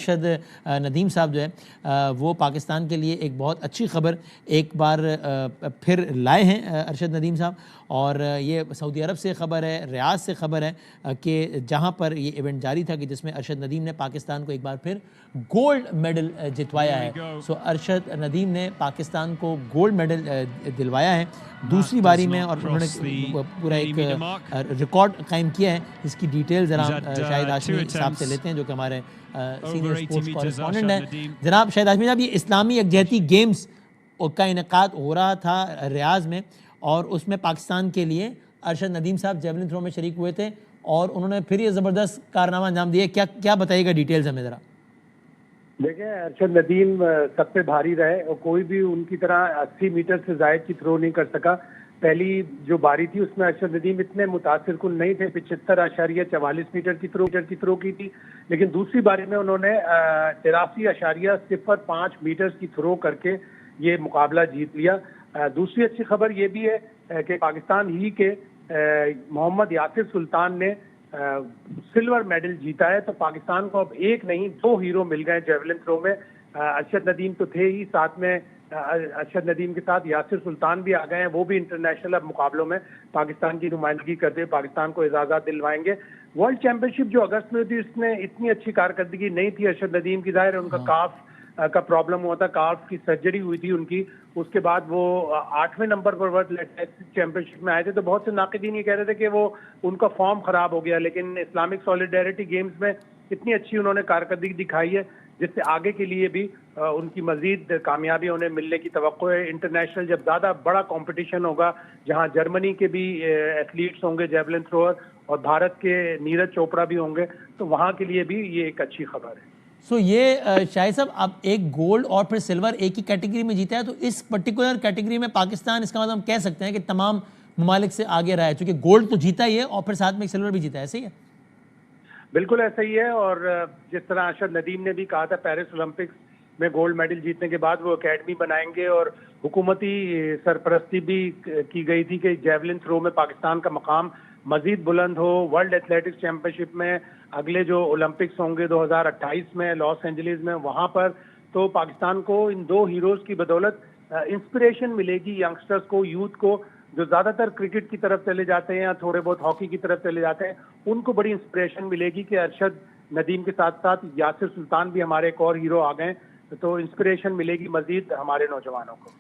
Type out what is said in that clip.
अरशद नदीम साहब जो है वो पाकिस्तान के लिए एक बहुत अच्छी खबर एक बार फिर लाए हैं अरशद नदीम साहब। और ये सऊदी अरब से ख़बर है, रियाद से ख़बर है कि जहाँ पर ये इवेंट जारी था कि जिसमें अरशद नदीम ने पाकिस्तान को एक बार फिर गोल्ड मेडल जितवाया है। सो अरशद नदीम ने पाकिस्तान को गोल्ड मेडल दिलवाया है दूसरी बारी में, और उन्होंने पूरा एक रिकॉर्ड कायम किया है। इसकी डिटेल ज़रा शाहिद हाशमी साहब से लेते हैं जो कि हमारे सीनियर स्पोर्ट्स कॉरेस्पॉन्डेंट हैं। जनाब शाहिद हाशमी साहब, ये इस्लामी यकजहती गेम्स का इनेकाद हो रहा था रियाज में और उसमें पाकिस्तान के लिए अरशद नदीम साहब जेवलिन थ्रो में शरीक हुए थे और उन्होंने फिर ये ज़बरदस्त कारनामा अंजाम दिए। क्या क्या बताइएगा डिटेल्स हमें ज़रा। देखें, अरशद नदीम सबसे भारी रहे और कोई भी उनकी तरह 80 मीटर से ज़ायद की थ्रो नहीं कर सका। पहली जो बारी थी उसमें अरशद नदीम इतने मुतासिर कुन नहीं थे, 75.44 मीटर की थ्रो की थी। लेकिन दूसरी बारी में उन्होंने 83.05 मीटर की थ्रो करके ये मुकाबला जीत लिया। दूसरी अच्छी खबर ये भी है कि पाकिस्तान ही के मोहम्मद यासिर सुल्तान ने सिल्वर मेडल जीता है। तो पाकिस्तान को अब एक नहीं 2 हीरो मिल गए जेवलिन थ्रो में। अरशद नदीम तो थे ही, साथ में अरशद नदीम के साथ यासिर सुल्तान भी आ गए हैं। वो भी इंटरनेशनल अब मुकाबलों में पाकिस्तान की नुमाइंदगी करते हुए पाकिस्तान को एजाज़त दिलवाएंगे। वर्ल्ड चैंपियनशिप जो अगस्त में थी उसमें इतनी अच्छी कारकर्दगी नहीं थी अरशद नदीम की। जाहिर है उनका काफ का प्रॉब्लम हुआ था, काफ की सर्जरी हुई थी उनकी। उसके बाद वो 8वें नंबर पर वर्ल्ड एथलेटिक्स चैंपियनशिप में आए थे। तो बहुत से नाक़िदीन ये कह रहे थे कि वो उनका फॉर्म खराब हो गया, लेकिन इस्लामिक सॉलिडारिटी गेम्स में इतनी अच्छी उन्होंने कारकर्दगी दिखाई है जिससे आगे के लिए भी उनकी मजीद कामयाबी उन्हें मिलने की तवक्को है। इंटरनेशनल जब ज़्यादा बड़ा कंपटीशन होगा जहां जर्मनी के भी एथलीट्स होंगे जेवलिन थ्रोअर और भारत के नीरज चोपड़ा भी होंगे, तो वहां के लिए भी ये एक अच्छी खबर है। सो ये शाहिद साहब, अब एक गोल्ड और फिर सिल्वर एक ही कैटेगरी में जीता है, तो इस पर्टिकुलर कैटेगरी में पाकिस्तान इसका मतलब हम कह सकते हैं कि तमाम ममालिक से आगे रहा है, क्योंकि गोल्ड तो जीता ही है और फिर साथ में सिल्वर भी जीता है। ऐसे ही है? बिल्कुल ऐसा ही है। और जिस तरह अरशद नदीम ने भी कहा था पेरिस ओलंपिक्स में गोल्ड मेडल जीतने के बाद वो एकेडमी बनाएंगे, और हुकूमती सरपरस्ती भी की गई थी कि जेवलिन थ्रो में पाकिस्तान का मकाम मजीद बुलंद हो। वर्ल्ड एथलेटिक्स चैंपियनशिप में अगले जो ओलंपिक्स होंगे 2028 में लॉस एंजलिस में, वहां पर तो पाकिस्तान को इन 2 हीरोज की बदौलत इंस्पिरेशन मिलेगी यंगस्टर्स को, यूथ को, जो ज्यादातर क्रिकेट की तरफ चले जाते हैं या थोड़े बहुत हॉकी की तरफ चले जाते हैं। उनको बड़ी इंस्पिरेशन मिलेगी कि अरशद नदीम के साथ साथ यासिर सुल्तान भी हमारे एक और हीरो आ गए, तो इंस्पिरेशन मिलेगी मजीद हमारे नौजवानों को।